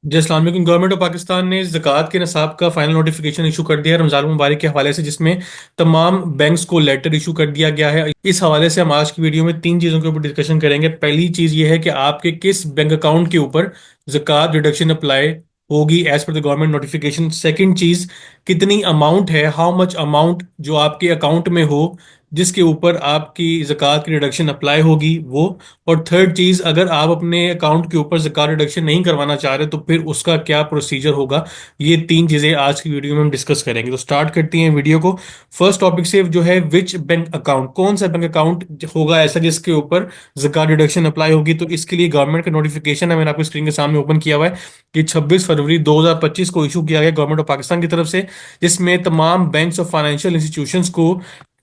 जी अस्सलाम वालेकुम। Government of Pakistan ने ज़कात के निसाब का फाइनल नोटिफिकेशन इशू कर दिया है रमज़ान मुबारक के हवाले से, जिसमें तमाम बैंक्स को लेटर इशू कर दिया गया है। इस हवाले से हम आज की वीडियो में तीन चीज़ों के ऊपर डिस्कशन करेंगे। पहली चीज़ ये है कि आपके किस बैंक अकाउंट के ऊपर ज़कात रिडक्शन अप्लाई होगी as per the government notification. Second चीज़, कितनी अमाउंट है, हाउ मच अमाउंट जो आपके अकाउंट में हो जिसके ऊपर आपकी ज़कात की रिडक्शन अप्लाई होगी वो। और थर्ड चीज, अगर आप अपने अकाउंट के ऊपर ज़कात रिडक्शन नहीं करवाना चाह रहे तो फिर उसका क्या प्रोसीजर होगा। ये तीन चीजें आज की वीडियो में हम डिस्कस करेंगे। तो स्टार्ट करती हैं वीडियो को। फर्स्ट टॉपिक से जो है, विच बैंक अकाउंट, कौन सा बैंक अकाउंट होगा ऐसा जिसके ऊपर ज़कात रिडक्शन अप्लाई होगी। तो इसके लिए गवर्नमेंट का नोटिफिकेशन है, मैंने आपको स्क्रीन के सामने ओपन किया हुआ है, कि 26 फरवरी 2025 को इशू किया गया गवर्नमेंट ऑफ पाकिस्तान की तरफ से, जिसमें तमाम बैंक्स और फाइनेंशियल इंस्टीट्यूशंस को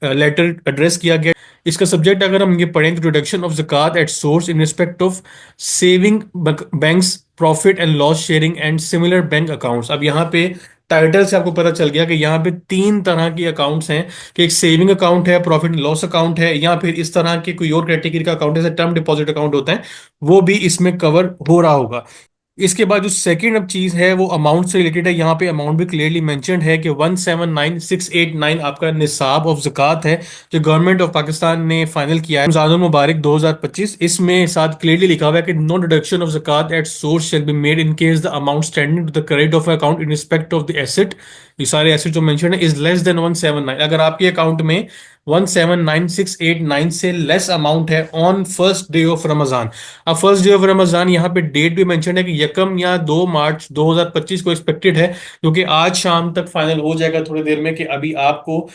लेटर एड्रेस किया गया। इसका सब्जेक्ट अगर हम ये पढ़ें तो, reduction of zakat at source in respect of saving banks profit and loss sharing and similar bank accounts. अब यहाँ पे टाइटल से आपको पता चल गया कि यहाँ पे तीन तरह के अकाउंट्स हैं, कि एक सेविंग अकाउंट है, प्रॉफिट एंड लॉस अकाउंट है, या फिर इस तरह के कोई और कैटेगरी का अकाउंट है जैसे टर्म डिपॉजिट अकाउंट होता है, वो भी इसमें कवर हो रहा होगा। इसके बाद जो सेकंड अब चीज है वो अमाउंट से रिलेटेड है। यहाँ पे अमाउंट भी क्लियरली मेंशन्ड है कि 179,689 आपका निसाब ऑफ ज़कात है, जो गवर्नमेंट ऑफ पाकिस्तान ने फाइनल किया है रमजान मुबारक 2025। इसमें साथ क्लियरली लिखा हुआ है कि no deduction of zakat at source shall be made in case the amount standing to the credit of account in respect of the asset. ये सारे एसेट जो मेंशन है इज लेस देन 179। अगर आपके अकाउंट में 179,689 से लेस अमाउंट है on first day of Ramzan. अब फर्स्ट डे ऑफ रमजान यहाँ पे डेट भी मेंशन है कि यकम या 2 मार्च 2025 को एक्सपेक्टेड है, क्योंकि आज शाम तक फाइनल हो जाएगा थोड़ी देर में कि अभी आपको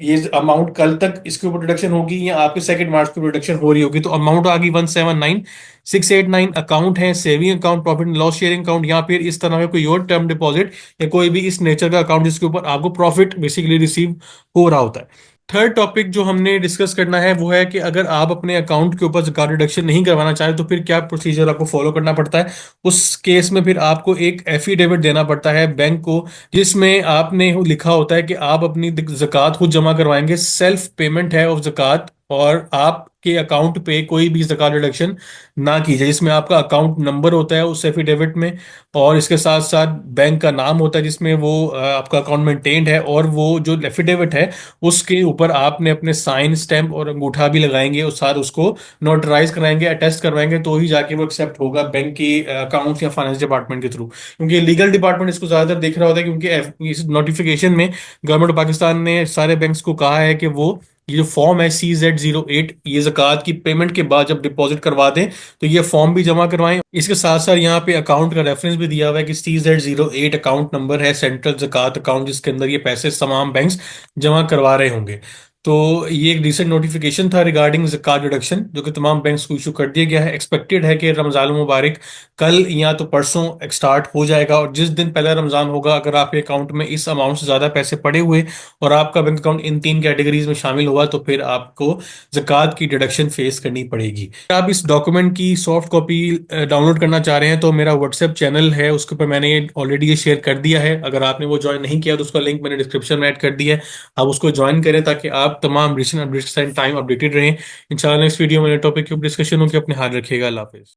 ये अमाउंट कल तक इसके ऊपर डिडक्शन होगी या आपके 2 मार्च को डिडक्शन हो रही होगी। तो अमाउंट आ गई 179,689। अकाउंट है saving account, profit and loss sharing account, या फिर इस तरह का कोई और टर्म डिपॉजिट या कोई भी इस नेचर का अकाउंट जिसके ऊपर आपको प्रॉफिट बेसिकली रिसीव हो रहा होता है। थर्ड टॉपिक जो हमने डिस्कस करना है वो है कि अगर आप अपने अकाउंट के ऊपर ज़कात रिडक्शन नहीं करवाना चाहते तो फिर क्या प्रोसीजर आपको फॉलो करना पड़ता है। उस केस में फिर आपको एक एफिडेविट देना पड़ता है बैंक को, जिसमें आपने लिखा होता है कि आप अपनी ज़कात खुद जमा करवाएंगे, सेल्फ पेमेंट है ऑफ ज़कात, और आपके अकाउंट पे कोई भी ज़कात रिडक्शन ना की जाए। जिसमें आपका अकाउंट नंबर होता है उस एफिडेविट में, और इसके साथ साथ बैंक का नाम होता है जिसमें वो आपका अकाउंट मेंटेन्ड है, और वो जो एफिडेविट है उसके ऊपर आपने अपने साइन स्टैंप और अंगूठा भी लगाएंगे और साथ उसको नोटराइज कराएंगे, अटेस्ट करवाएंगे, तो ही जाके वो एक्सेप्ट होगा बैंक की अकाउंट्स या फाइनेंस डिपार्टमेंट के थ्रू। क्योंकि लीगल डिपार्टमेंट इसको ज्यादातर देख रहा होता है, क्योंकि इस नोटिफिकेशन में गवर्नमेंट ऑफ पाकिस्तान ने सारे बैंक्स को कहा है कि वो ये जो फॉर्म है CZ08, ये ज़कात की पेमेंट के बाद जब डिपॉजिट करवा दें तो ये फॉर्म भी जमा करवाएं। इसके साथ साथ यहाँ पे अकाउंट का रेफरेंस भी दिया हुआ है कि CZ08 अकाउंट नंबर है सेंट्रल ज़कात अकाउंट, जिसके अंदर ये पैसे तमाम बैंक्स जमा करवा रहे होंगे। तो ये एक रिसेंट नोटिफिकेशन था रिगार्डिंग ज़कात रिडक्शन, जो कि तमाम बैंक्स को इशू कर दिया गया है। एक्सपेक्टेड है कि रमज़ान मुबारक कल या तो परसों स्टार्ट हो जाएगा, और जिस दिन पहला रमज़ान होगा अगर आपके अकाउंट में इस अमाउंट से ज़्यादा पैसे पड़े हुए और आपका बैंक अकाउंट इन तीन कैटेगरीज में शामिल हुआ तो फिर आपको ज़कात की डिडक्शन फेस करनी पड़ेगी। अगर आप इस डॉक्यूमेंट की सॉफ्ट कॉपी डाउनलोड करना चाह रहे हैं तो मेरा व्हाट्सएप चैनल है, उसके ऊपर मैंने ऑलरेडी ये शेयर कर दिया है। अगर आपने वो ज्वाइन नहीं किया तो उसका लिंक मैंने डिस्क्रिप्शन में ऐड कर दिया है, आप उसको ज्वाइन करें ताकि आप तमाम रिसेंट अपडेट्स टाइम अपडेटेड रहें। इंशाल्लाह नेक्स्ट वीडियो में टॉपिक के ऊपर डिस्कशन होगी। अपने ख्याल रखिएगा। अल्लाह हाफिज़।